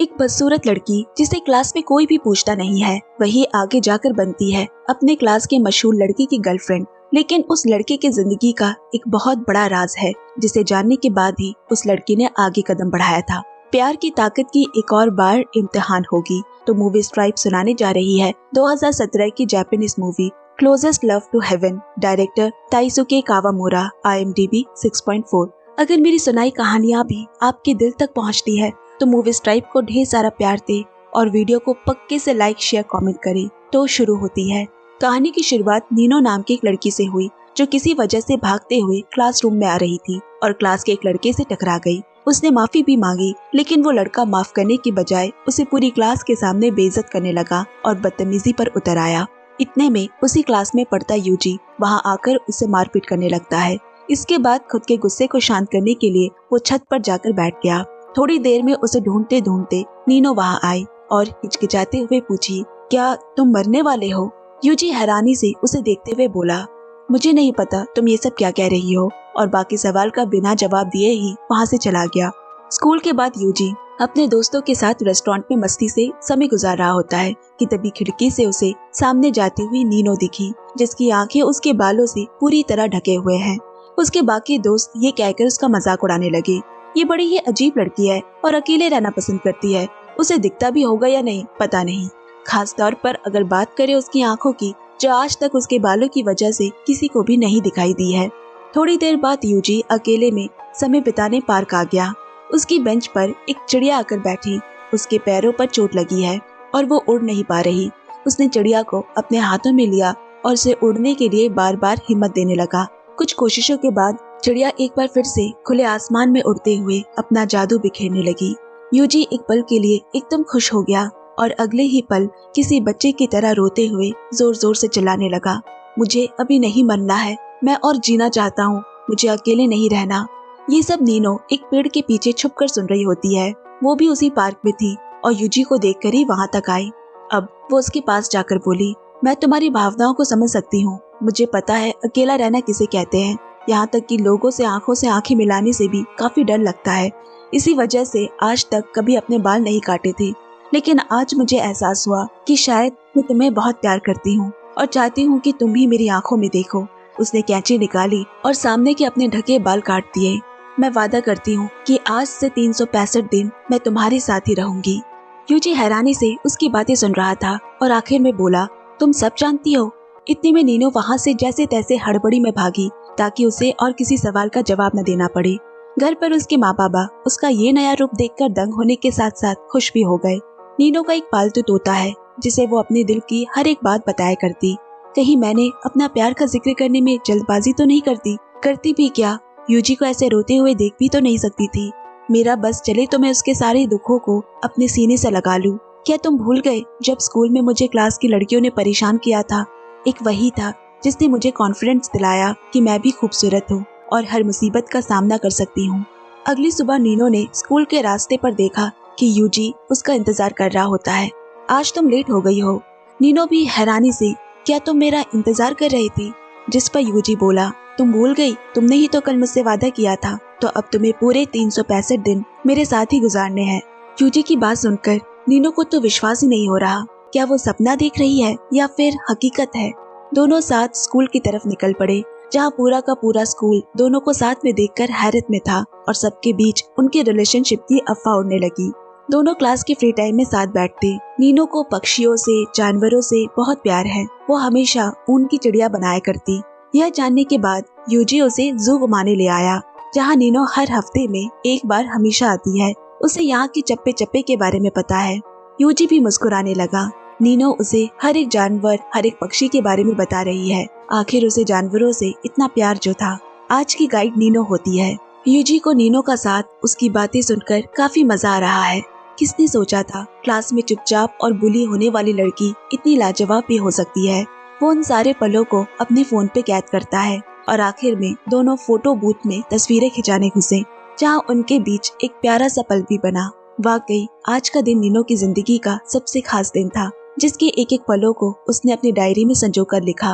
एक बदसूरत लड़की जिसे क्लास में कोई भी पूछता नहीं है, वही आगे जाकर बनती है अपने क्लास के मशहूर लड़के की गर्लफ्रेंड। लेकिन उस लड़के की जिंदगी का एक बहुत बड़ा राज है जिसे जानने के बाद ही उस लड़की ने आगे कदम बढ़ाया था। प्यार की ताकत की एक और बार इम्तिहान होगी तो मूवी स्ट्राइप सुनाने जा रही है 2017 की Japanese movie closest love to heaven, director Taisuke Kawamura, IMDb 6.4। अगर मेरी सुनाई कहानियां भी आपके दिल तक पहुंचती है तो मूवी स्ट्राइप को ढेर सारा प्यार दे और वीडियो को पक्के से लाइक शेयर कमेंट करे। तो शुरू होती है। कहानी की शुरुआत नीनो नाम की एक लड़की से हुई जो किसी वजह से भागते हुए क्लासरूम में आ रही थी और क्लास के एक लड़के से टकरा गई। उसने माफी भी मांगी लेकिन वो लड़का माफ करने की बजाय उसे पूरी क्लास के सामने बेइज्जत करने लगा और बदतमीजी पर उतर आया। इतने में उसी क्लास में पढ़ता यूजी वहाँ आकर उसे मारपीट करने लगता है। इसके बाद खुद के गुस्से को शांत करने के लिए वो छत पर जाकर बैठ गया। थोड़ी देर में उसे ढूंढते ढूंढते नीनो वहाँ आई और हिचकिचाते हुए पूछी, क्या तुम मरने वाले हो? यूजी हैरानी से उसे देखते हुए बोला, मुझे नहीं पता तुम ये सब क्या कह रही हो, और बाकी सवाल का बिना जवाब दिए ही वहाँ से चला गया। स्कूल के बाद यूजी अपने दोस्तों के साथ रेस्टोरेंट में मस्ती से समय गुजार रहा होता है कि तभी खिड़की से उसे सामने जाती हुई नीनो दिखी जिसकी आंखें उसके बालों से पूरी तरह ढके हुए हैं। उसके बाकी दोस्त ये कहकर उसका मजाक उड़ाने लगे, ये बड़ी ही अजीब लड़की है और अकेले रहना पसंद करती है, उसे दिखता भी होगा या नहीं पता नहीं। खास तौर पर अगर बात करें उसकी आंखों की जो आज तक उसके बालों की वजह से किसी को भी नहीं दिखाई दी है। थोड़ी देर बाद यूजी अकेले में समय बिताने पार्क आ गया। उसकी बेंच पर एक चिड़िया आकर बैठी। उसके पैरों पर चोट लगी है और वो उड़ नहीं पा रही। उसने चिड़िया को अपने हाथों में लिया और उसे उड़ने के लिए बार बार हिम्मत देने लगा। कुछ कोशिशों के बाद चिड़िया एक बार फिर से खुले आसमान में उड़ते हुए अपना जादू बिखेरने लगी। यूजी एक पल के लिए एकदम खुश हो गया और अगले ही पल किसी बच्चे की तरह रोते हुए जोर जोर से चिल्लाने लगा, मुझे अभी नहीं मरना है, मैं और जीना चाहता हूँ, मुझे अकेले नहीं रहना। ये सब नीनो एक पेड़ के पीछे छुपकर सुन रही होती है। वो भी उसी पार्क में थी और यूजी को देखकर ही वहाँ तक आई। अब वो उसके पास जाकर बोली, मैं तुम्हारी भावनाओं को समझ सकती हूँ, मुझे पता है अकेला रहना किसे कहते हैं, यहाँ तक कि लोगों से आंखों से आंखें मिलाने से भी काफी डर लगता है। इसी वजह से आज तक कभी अपने बाल नहीं काटे थे, लेकिन आज मुझे एहसास हुआ कि शायद मैं तुम्हें बहुत प्यार करती हूँ और चाहती हूँ कि तुम भी मेरी आंखों में देखो। उसने कैंची निकाली और सामने के अपने ढके बाल काट दिए। मैं वादा करती हूँ कि आज से 365 दिन मैं तुम्हारे साथ ही रहूंगी। यूजी हैरानी से उसकी बातें सुन रहा था और आखिर में बोला, तुम सब जानती हो? इतने में नीनो वहाँ से जैसे तैसे हड़बड़ी में भागी ताकि उसे और किसी सवाल का जवाब न देना पड़े। घर पर उसके माँ बाबा उसका ये नया रूप देखकर दंग होने के साथ साथ खुश भी हो गए। नीनो का एक पालतू तोता है जिसे वो अपने दिल की हर एक बात बताया करती। कहीं मैंने अपना प्यार का जिक्र करने में जल्दबाजी तो नहीं करती भी क्या? यूजी को ऐसे रोते हुए देख भी तो नहीं सकती थी। मेरा बस चले तो मैं उसके सारे दुखों को अपने सीने से लगा लूं। क्या तुम भूल गए जब स्कूल में मुझे क्लास की लड़कियों ने परेशान किया था? एक वही था जिसने मुझे कॉन्फिडेंस दिलाया कि मैं भी खूबसूरत हूँ और हर मुसीबत का सामना कर सकती हूँ। अगली सुबह नीनो ने स्कूल के रास्ते पर देखा कि यूजी उसका इंतजार कर रहा होता है। आज तुम लेट हो गई हो। नीनो भी हैरानी से, क्या तुम मेरा इंतजार कर रही थी? जिस पर यूजी बोला, तुम भूल गई, तुमने ही तो कल मुझसे वादा किया था, तो अब तुम्हें पूरे 365 दिन मेरे साथ ही गुजारने हैं। यूजी की बात सुनकर नीनो को तो विश्वास ही नहीं हो रहा। क्या वो सपना देख रही है या फिर हकीकत है? दोनों साथ स्कूल की तरफ निकल पड़े जहाँ पूरा का पूरा स्कूल दोनों को साथ में देखकर हैरत में था और सबके बीच उनके रिलेशनशिप की अफवाह उड़ने लगी। दोनों क्लास के फ्री टाइम में साथ बैठते। नीनो को पक्षियों से, जानवरों से बहुत प्यार है। वो हमेशा ऊन की चिड़िया बनाया करती। यह जानने के बाद यूजी उसे जू घुमाने ले आया जहाँ नीनो हर हफ्ते में एक बार हमेशा आती है। उसे यहाँ के चप्पे चप्पे के बारे में पता है। यूजी भी मुस्कुराने लगा। नीनो उसे हर एक जानवर, हर एक पक्षी के बारे में बता रही है। आखिर उसे जानवरों से इतना प्यार जो था। आज की गाइड नीनो होती है। यूजी को नीनो का साथ, उसकी बातें सुनकर काफी मजा आ रहा है। किसने सोचा था क्लास में चुपचाप और बुली होने वाली लड़की इतनी लाजवाब भी हो सकती है। वो उन सारे पलों को अपने फोन पे कैद करता है और आखिर में दोनों फोटो बूथ में तस्वीरें खिंचाने घुसे जहाँ उनके बीच एक प्यारा सा पल भी बना। वाकई आज का दिन नीनो की जिंदगी का सबसे खास दिन था जिसके एक एक पलों को उसने अपनी डायरी में संजो कर लिखा।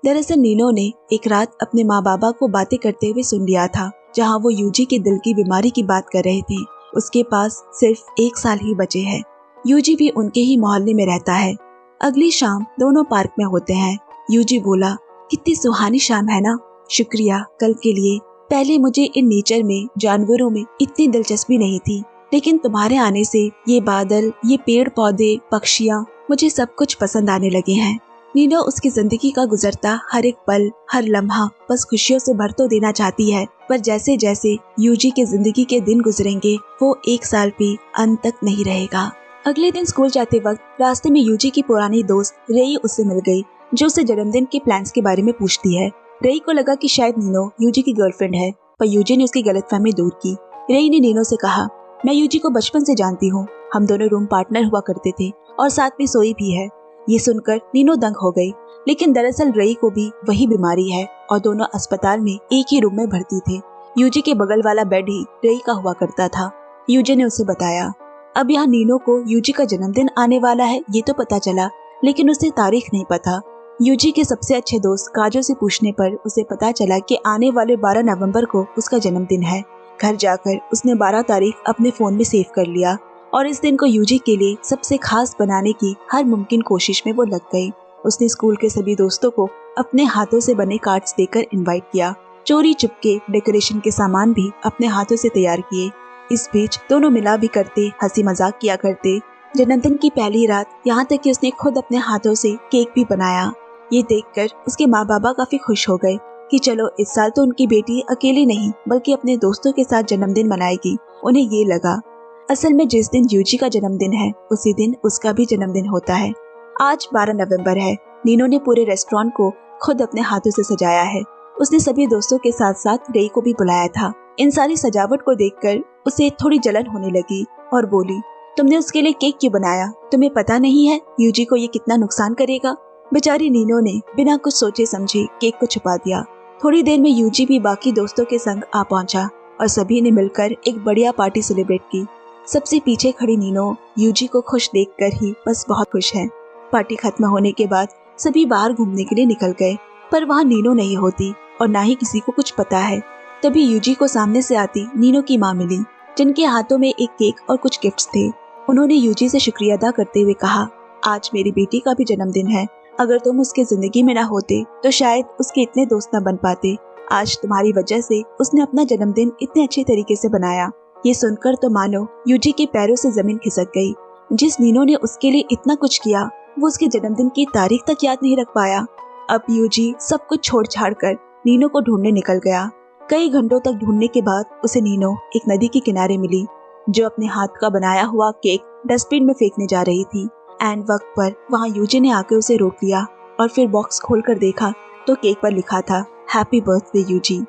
दरअसल नीनो ने एक रात अपने माँ बाबा को बातें करते हुए सुन लिया था जहाँ वो यूजी के दिल की बीमारी की बात कर रहे थे। उसके पास सिर्फ 1 साल ही बचे हैं। यूजी भी उनके ही मोहल्ले में रहता है। अगली शाम दोनों पार्क में होते हैं। यूजी बोला, कितनी सुहानी शाम है ना। शुक्रिया कल के लिए। पहले मुझे इन नेचर में, जानवरों में इतनी दिलचस्पी नहीं थी, लेकिन तुम्हारे आने से ये बादल, ये पेड़ पौधे, पक्षियाँ, मुझे सब कुछ पसंद आने लगे हैं। नीनो उसकी जिंदगी का गुजरता हर एक पल, हर लम्हा बस खुशियों से भर तो देना चाहती है, पर जैसे जैसे यूजी के जिंदगी के दिन गुजरेंगे वो 1 साल भी अंत तक नहीं रहेगा। अगले दिन स्कूल जाते वक्त रास्ते में यूजी की पुरानी दोस्त रेई उससे मिल गई, जो उसे जन्मदिन के प्लान्स के बारे में पूछती है। रेई को लगा कि शायद नीनो यूजी की गर्लफ्रेंड है, पर यूजी ने उसकी गलतफहमी दूर की। रेई ने नीनो से कहा, मैं यूजी को बचपन से जानती हूँ, हम दोनों रूम पार्टनर हुआ करते थे और साथ में सोई भी है। ये सुनकर नीनो दंग हो गई, लेकिन दरअसल रेई को भी वही बीमारी है और दोनों अस्पताल में एक ही रूम में भर्ती थे। यूजी के बगल वाला बेड ही रेई का हुआ करता था। यूजी ने उसे बताया। अब यहाँ नीनो को यूजी का जन्मदिन आने वाला है ये तो पता चला, लेकिन उसे तारीख नहीं पता। यूजी के सबसे अच्छे दोस्त काजो से पूछने पर उसे पता चला कि आने वाले 12 नवंबर को उसका जन्मदिन है। घर जाकर उसने 12 तारीख अपने फोन में सेव कर लिया और इस दिन को यूजी के लिए सबसे खास बनाने की हर मुमकिन कोशिश में वो लग गई। उसने स्कूल के सभी दोस्तों को अपने हाथों से बने कार्ड्स देकर इनवाइट किया। चोरी चुपके डेकोरेशन के सामान भी अपने हाथों से तैयार किए। इस बीच दोनों मिला भी करते, हंसी मजाक किया करते। जन्मदिन की पहली रात यहाँ तक कि उसने खुद अपने हाथों से केक भी बनाया। ये देखकर उसके माँ बाबा काफी खुश हो गए कि चलो इस साल तो उनकी बेटी अकेली नहीं बल्कि अपने दोस्तों के साथ जन्मदिन मनाएगी। उन्हें ये लगा, असल में जिस दिन यूजी का जन्मदिन है उसी दिन उसका भी जन्मदिन होता है। आज 12 नवंबर है। नीनो ने पूरे रेस्टोरेंट को खुद अपने हाथों से सजाया है। उसने सभी दोस्तों के साथ साथ रेई को भी बुलाया था। इन सारी सजावट को देखकर उसे थोड़ी जलन होने लगी और बोली, तुमने उसके लिए केक क्यों बनाया? तुम्हें पता नहीं है यूजी को ये कितना नुकसान करेगा? बेचारी नीनो ने बिना कुछ सोचे समझे केक को छुपा दिया। थोड़ी देर में यूजी भी बाकी दोस्तों के संग आ पहुंचा और सभी ने मिलकर एक बढ़िया पार्टी सेलिब्रेट की। सबसे पीछे खड़ी नीनो यूजी को खुश देखकर ही बस बहुत खुश है। पार्टी खत्म होने के बाद सभी बाहर घूमने के लिए निकल गए, पर वहाँ नीनो नहीं होती और ना ही किसी को कुछ पता है। तभी यूजी को सामने से आती नीनो की माँ मिली, जिनके हाथों में एक केक और कुछ गिफ्ट्स थे। उन्होंने यूजी से शुक्रिया अदा करते हुए कहा, आज मेरी बेटी का भी जन्मदिन है। अगर तुम उसके जिंदगी में ना होते तो शायद उसके इतने दोस्त न बन पाते। आज तुम्हारी वजह से उसने अपना जन्मदिन इतने अच्छे तरीके से बनाया। ये सुनकर तो मानो यूजी के पैरों से जमीन खिसक गई। जिस नीनो ने उसके लिए इतना कुछ किया वो उसके जन्मदिन की तारीख तक याद नहीं रख पाया। अब यूजी सब कुछ छोड़ छाड़ कर नीनो को ढूंढने निकल गया। कई घंटों तक ढूंढने के बाद उसे नीनो एक नदी के किनारे मिली, जो अपने हाथ का बनाया हुआ केक डस्टबिन में फेंकने जा रही थी। एंड वक्त पर वहाँ यूजी ने आकर उसे रोक लिया और फिर बॉक्स खोलकर देखा तो केक पर लिखा था, हैप्पी बर्थडे यूजी।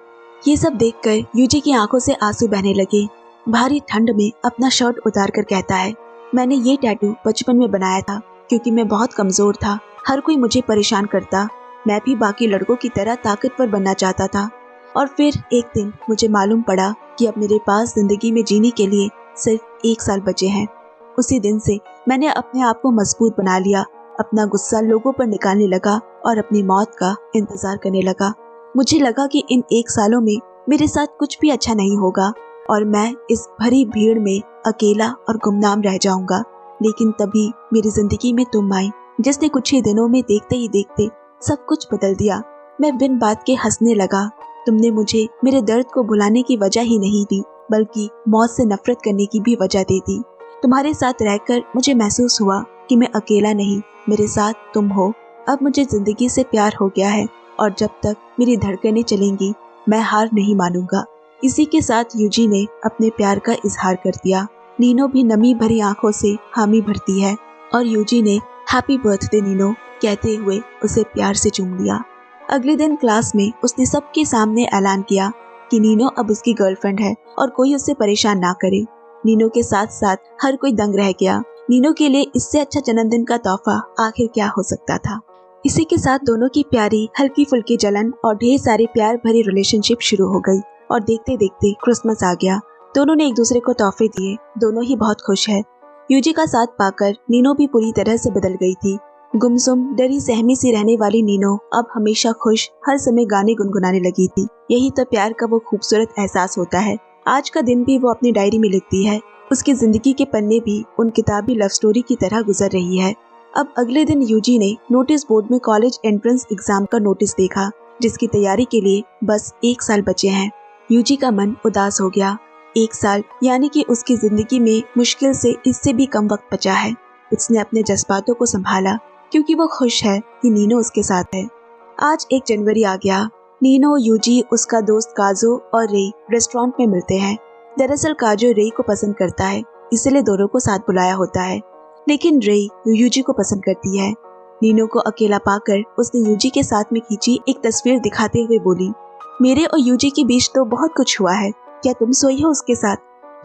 ये सब देखकर यूजी की आंखों से आंसू बहने लगे। भारी ठंड में अपना शर्ट उतार कर कहता है, मैंने ये टैटू बचपन में बनाया था क्योंकि मैं बहुत कमजोर था। हर कोई मुझे परेशान करता। मैं भी बाकी लड़कों की तरह ताकतवर बनना चाहता था। और फिर एक दिन मुझे मालूम पड़ा कि अब मेरे पास जिंदगी में जीने के लिए सिर्फ 1 साल बचे हैं। उसी दिन से मैंने अपने आप को मजबूत बना लिया, अपना गुस्सा लोगों पर निकालने लगा और अपनी मौत का इंतजार करने लगा। मुझे लगा कि इन 1 सालों में मेरे साथ कुछ भी अच्छा नहीं होगा और मैं इस भरी भीड़ में अकेला और गुमनाम रह जाऊंगा। लेकिन तभी मेरी जिंदगी में तुम आई, जिसने कुछ ही दिनों में देखते ही देखते सब कुछ बदल दिया। मैं बिन बात के हंसने लगा। तुमने मुझे मेरे दर्द को भुलाने की वजह ही नहीं दी, बल्कि मौत से नफरत करने की भी वजह दे दी। तुम्हारे साथ रहकर मुझे महसूस हुआ कि मैं अकेला नहीं, मेरे साथ तुम हो। अब मुझे जिंदगी से प्यार हो गया है और जब तक मेरी धड़कनें चलेंगी मैं हार नहीं मानूंगा। इसी के साथ यूजी ने अपने प्यार का इजहार कर दिया। नीनो भी नमी भरी आंखों से हामी भरती है और यूजी ने हैप्पी बर्थडे नीनो कहते हुए उसे प्यार से चूम लिया। अगले दिन क्लास में उसने सबके सामने ऐलान किया कि नीनो अब उसकी गर्लफ्रेंड है और कोई उसे परेशान ना करे। नीनो के साथ साथ हर कोई दंग रह गया। नीनो के लिए इससे अच्छा जन्मदिन का तोहफा आखिर क्या हो सकता था। इसी के साथ दोनों की प्यारी हल्की फुल्की जलन और ढेर सारी प्यार भरी रिलेशनशिप शुरू हो गई और देखते देखते क्रिसमस आ गया। दोनों ने एक दूसरे को तोहफे दिए। दोनों ही बहुत खुश है। यूजी का साथ पाकर नीनो भी पूरी तरह से बदल गई थी। गुमसुम डरी सहमी सी रहने वाली नीनो अब हमेशा खुश, हर समय गाने गुनगुनाने लगी थी। यही तो प्यार का वो खूबसूरत एहसास होता है। आज का दिन भी वो अपनी डायरी में लिखती है। उसकी जिंदगी के पन्ने भी उन किताबी लव स्टोरी की तरह गुजर रही है। अब अगले दिन यूजी ने नोटिस बोर्ड में कॉलेज एंट्रेंस एग्जाम का नोटिस देखा, जिसकी तैयारी के लिए बस 1 साल बचे हैं। यूजी का मन उदास हो गया। 1 साल यानी कि उसकी जिंदगी में मुश्किल से इससे भी कम वक्त बचा है। उसने अपने जज्बातों को संभाला क्योंकि वो खुश है कि नीनो उसके साथ है। आज 1 जनवरी आ गया। नीनो, यूजी, उसका दोस्त काजो और रे रेस्टोरेंट में मिलते हैं। दरअसल काजो रे को पसंद करता है, इसलिए दोनों को साथ बुलाया होता है, लेकिन रे यूजी को पसंद करती है। नीनो को अकेला पाकर उसने यूजी के साथ में खींची एक तस्वीर दिखाते हुए बोली, मेरे और यूजी के बीच तो बहुत कुछ हुआ है, क्या तुम सोई हो उसके साथ?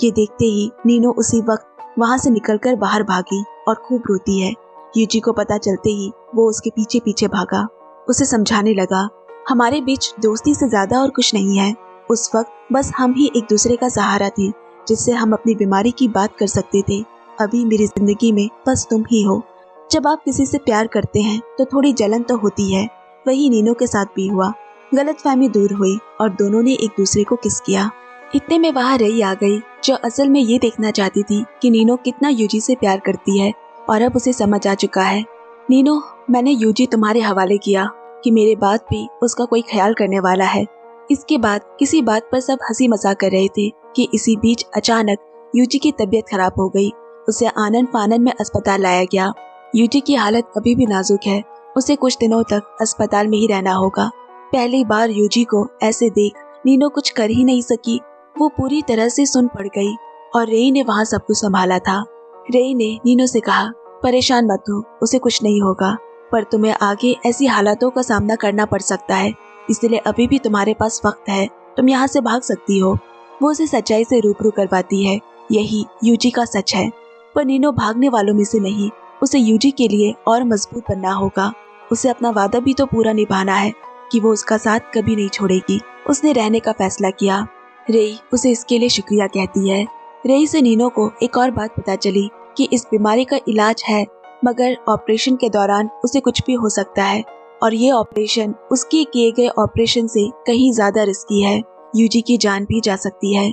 ये देखते ही नीनो उसी वक्त वहाँ से निकलकर बाहर भागी और खूब रोती है। यूजी को पता चलते ही वो उसके पीछे पीछे भागा, उसे समझाने लगा, हमारे बीच दोस्ती से ज्यादा और कुछ नहीं है। उस वक्त बस हम ही एक दूसरे का सहारा थे, जिससे हम अपनी बीमारी की बात कर सकते थे। अभी मेरी जिंदगी में बस तुम ही हो। जब आप किसी से प्यार करते हैं तो थोड़ी जलन तो होती है। वही नीनो के साथ भी हुआ। गलतफहमी दूर हुई और दोनों ने एक दूसरे को किस किया। इतने में वहाँ रई आ गई, जो असल में ये देखना चाहती थी कि नीनो कितना यूजी से प्यार करती है, और अब उसे समझ आ चुका है। नीनो, मैंने यूजी तुम्हारे हवाले किया कि मेरे बाद भी उसका कोई ख्याल करने वाला है। इसके बाद किसी बात पर सब हंसी मजाक कर रहे थे कि इसी बीच अचानक यूजी की तबीयत खराब हो गई। उसे आनन फानन में अस्पताल लाया गया। यूजी की हालत अभी भी नाजुक है, उसे कुछ दिनों तक अस्पताल में ही रहना होगा। पहली बार यूजी को ऐसे देख नीनो कुछ कर ही नहीं सकी। वो पूरी तरह से सुन पड़ गई और रेई ने वहाँ सब कुछ संभाला था। रेई ने नीनो से कहा, परेशान मत हो, उसे कुछ नहीं होगा, पर तुम्हें आगे ऐसी हालातों का सामना करना पड़ सकता है, इसलिए अभी भी तुम्हारे पास वक्त है, तुम यहाँ से भाग सकती हो। वो उसे सच्चाई से रूबरू करवाती है। यही यूजी का सच है। पर नीनो भागने वालों में से नहीं, उसे यूजी के लिए और मजबूत बनना होगा। उसे अपना वादा भी तो पूरा निभाना है कि वो उसका साथ कभी नहीं छोड़ेगी। उसने रहने का फैसला किया। रेई उसे इसके लिए शुक्रिया कहती है। रेई से नीनो को एक और बात पता चली कि इस बीमारी का इलाज है, मगर ऑपरेशन के दौरान उसे कुछ भी हो सकता है, और ये ऑपरेशन उसके किए गए ऑपरेशन से कहीं ज्यादा रिस्की है। यूजी की जान भी जा सकती है।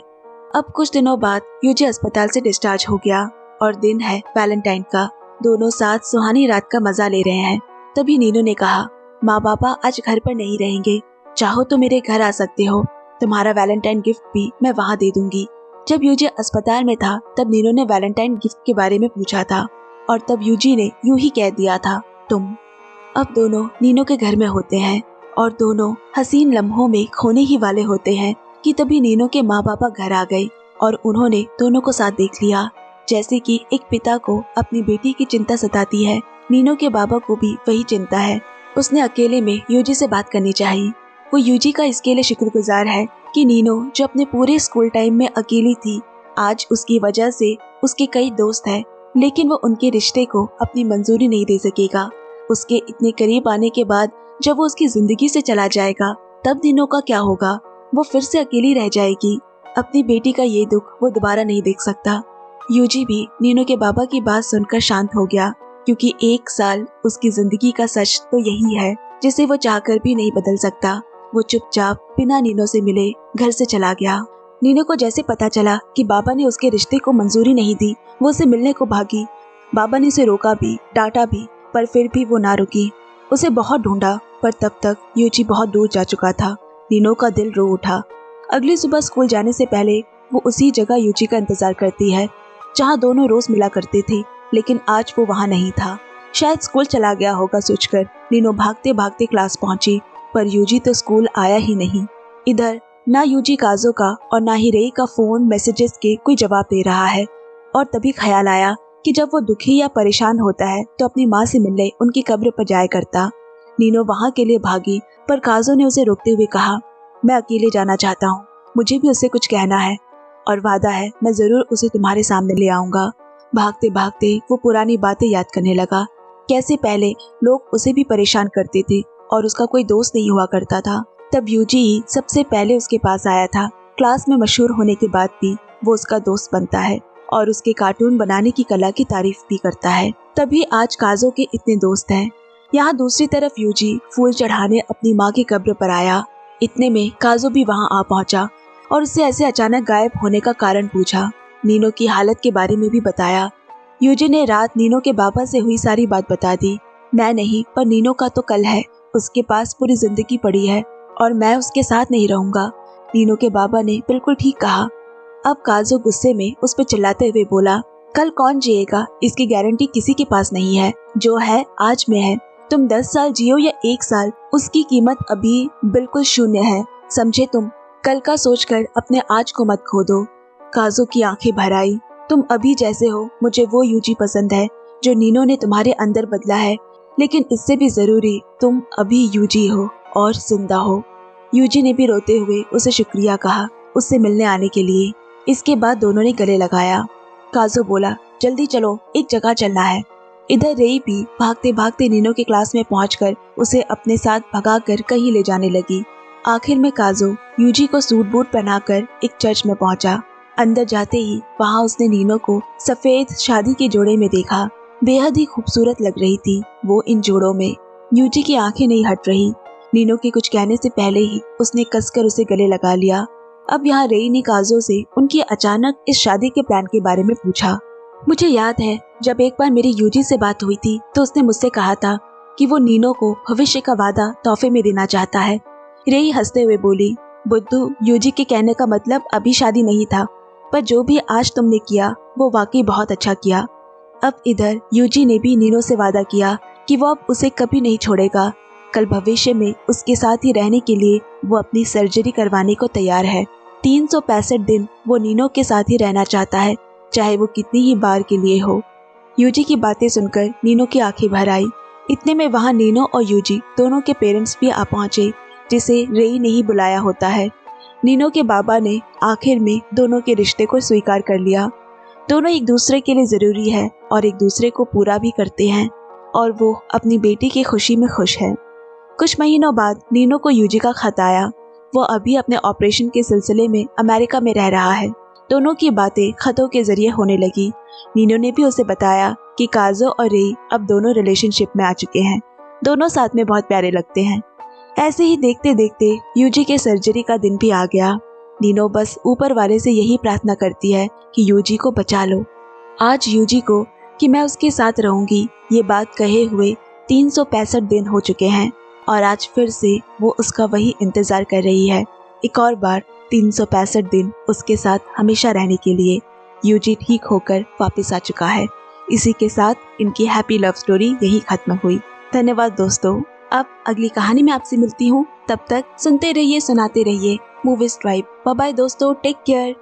अब कुछ दिनों बाद यूजी अस्पताल से डिस्चार्ज हो गया और दिन है वैलेंटाइन का। दोनों साथ सुहानी रात का मजा ले रहे हैं। तभी नीनो ने कहा, माँ पापा आज घर पर नहीं रहेंगे, चाहो तो मेरे घर आ सकते हो, तुम्हारा वैलेंटाइन गिफ्ट भी मैं वहाँ दे दूंगी। जब यूजी अस्पताल में था तब नीनो ने वैलेंटाइन गिफ्ट के बारे में पूछा था, और तब यूजी ने यूं ही कह दिया था, तुम। अब दोनों नीनो के घर में होते हैं और दोनों हसीन लम्हों में खोने ही वाले होते हैं कि तभी नीनो के माँ पापा घर आ गए और उन्होंने दोनों को साथ देख लिया। जैसे कि एक पिता को अपनी बेटी की चिंता सताती है, नीनो के बाबा को भी वही चिंता है। उसने अकेले में यूजी से बात करनी चाहिए। वो यूजी का इसके लिए शुक्रगुजार है कि नीनो, जो अपने पूरे स्कूल टाइम में अकेली थी, आज उसकी वजह से उसके कई दोस्त हैं, लेकिन वो उनके रिश्ते को अपनी मंजूरी नहीं दे सकेगा। उसके इतने करीब आने के बाद जब वो उसकी जिंदगी से चला जाएगा, तब नीनो का क्या होगा? वो फिर से अकेली रह जाएगी। अपनी बेटी का ये दुख वो दोबारा नहीं देख सकता। यूजी भी नीनो के बाबा की बात सुनकर शांत हो गया, क्योंकि 1 साल उसकी जिंदगी का सच तो यही है, जिसे वो चाहकर भी नहीं बदल सकता। वो चुपचाप बिना नीनो से मिले घर से चला गया। नीनो को जैसे पता चला कि बाबा ने उसके रिश्ते को मंजूरी नहीं दी, वो उसे मिलने को भागी। बाबा ने उसे रोका भी, डांटा भी, पर फिर भी वो ना रुकी। उसे बहुत ढूंढा, पर तब तक यूजी बहुत दूर जा चुका था। नीनो का दिल रो उठा। अगली सुबह स्कूल जाने से पहले वो उसी जगह यूजी का इंतजार करती है, जहाँ दोनों रोज मिला करते थे, लेकिन आज वो वहाँ नहीं था। शायद स्कूल चला गया होगा सोचकर नीनो भागते भागते क्लास पहुंची, पर यूजी तो स्कूल आया ही नहीं। इधर ना यूजी काजो का और ना ही रेई का फोन मैसेजेस के कोई जवाब दे रहा है। और तभी ख्याल आया कि जब वो दुखी या परेशान होता है तो अपनी माँ से मिलने उनकी कब्र पर जाया करता। नीनो वहाँ के लिए भागी, पर काजो ने उसे रोकते हुए कहा, मैं अकेले जाना चाहता हूँ, मुझे भी उससे कुछ कहना है, और वादा है मैं जरूर उसे तुम्हारे सामने ले आऊंगा। भागते भागते वो पुरानी बातें याद करने लगा। कैसे पहले लोग उसे भी परेशान करते थे और उसका कोई दोस्त नहीं हुआ करता था। तब यूजी ही सबसे पहले उसके पास आया था। क्लास में मशहूर होने के बाद भी वो उसका दोस्त बनता है और उसके कार्टून बनाने की कला की तारीफ भी करता है। तभी आज काजो के इतने दोस्त हैं। यहाँ दूसरी तरफ यूजी फूल चढ़ाने अपनी माँ की कब्र पर आया। इतने में काजो भी वहाँ आ पहुँचा और उससे ऐसे अचानक गायब होने का कारण पूछा। नीनो की हालत के बारे में भी बताया। यूजी ने रात नीनो के बाबा से हुई सारी बात बता दी। मैं नहीं, पर नीनो का तो कल है, उसके पास पूरी जिंदगी पड़ी है और मैं उसके साथ नहीं रहूंगा। नीनो के बाबा ने बिल्कुल ठीक कहा। अब काजो गुस्से में उस पर चिल्लाते हुए बोला, कल कौन जिएगा इसकी गारंटी किसी के पास नहीं है। जो है आज में है। तुम 10 साल जियो या 1 साल, उसकी कीमत अभी बिल्कुल शून्य है, समझे तुम। कल का सोचकर अपने आज को मत खो दो। काजो की आंखें भर आई। तुम अभी जैसे हो, मुझे वो यूजी पसंद है जो नीनो ने तुम्हारे अंदर बदला है, लेकिन इससे भी जरूरी तुम अभी यूजी हो और जिंदा हो। यूजी ने भी रोते हुए उसे शुक्रिया कहा उससे मिलने आने के लिए। इसके बाद दोनों ने गले लगाया। काजो बोला, जल्दी चलो, एक जगह चलना है। इधर रेई भी भागते भागते नीनो के क्लास में पहुंचकर उसे अपने साथ भगाकर कहीं ले जाने लगी। आखिर में काजो यूजी को सूट बूट पहनाकर एक चर्च में पहुंचा। अंदर जाते ही वहां उसने नीनो को सफेद शादी के जोड़े में देखा। बेहद ही खूबसूरत लग रही थी वो इन जोड़ों में। यूजी की आंखें नहीं हट रही। नीनो के कुछ कहने से पहले ही उसने कसकर उसे गले लगा लिया। अब यहाँ रेई ने काजो से उनकी अचानक इस शादी के प्लान के बारे में पूछा। मुझे याद है जब एक बार मेरी यूजी से बात हुई थी तो उसने मुझसे कहा था कि वो नीनो को भविष्य का वादा तोहफे में देना चाहता है। रेई हंसते हुए बोली, बुद्धू, यूजी के कहने का मतलब अभी शादी नहीं था, पर जो भी आज तुमने किया वो वाकई बहुत अच्छा किया। अब इधर यूजी ने भी नीनो से वादा किया कि वो अब उसे कभी नहीं छोड़ेगा। कल भविष्य में उसके साथ ही रहने के लिए वो अपनी सर्जरी करवाने को तैयार है। 365 दिन वो नीनो के साथ ही रहना चाहता है, चाहे वो कितनी ही बार के लिए हो। यूजी की बातें सुनकर नीनो की आंखें भर आई। इतने में वहाँ नीनो और यूजी दोनों के पेरेंट्स भी आ पहुंचे, जिसे रेई ने ही बुलाया होता है। नीनो के बाबा ने आखिर में दोनों के रिश्ते को स्वीकार कर लिया। दोनों एक दूसरे के लिए जरूरी है और एक दूसरे को पूरा भी करते हैं, और वो अपनी बेटी की खुशी में खुश है। कुछ महीनों बाद नीनो को यूजी का खत आया। वो अभी अपने ऑपरेशन के सिलसिले में अमेरिका में रह रहा है। दोनों की बातें खतों के जरिए होने लगी। नीनो ने भी उसे बताया कि काजो और रेई अब दोनों रिलेशनशिप में आ चुके हैं। दोनों साथ में बहुत प्यारे लगते हैं। ऐसे ही देखते देखते यूजी के सर्जरी का दिन भी आ गया। नीनो बस ऊपर वाले से यही प्रार्थना करती है कि यूजी को बचा लो। आज यूजी को कि मैं उसके साथ रहूंगी ये बात कहे हुए 365 दिन हो चुके हैं, और आज फिर से वो उसका वही इंतजार कर रही है। एक और बार 365 दिन उसके साथ हमेशा रहने के लिए। यूजी ठीक होकर वापस आ चुका है। इसी के साथ इनकी हैप्पी लव स्टोरी यही खत्म हुई। धन्यवाद दोस्तों। अब अगली कहानी में आपसे मिलती हूँ। तब तक सुनते रहिए, सुनाते रहिए मूवीज ट्राइब। बाय बाय दोस्तों, टेक केयर।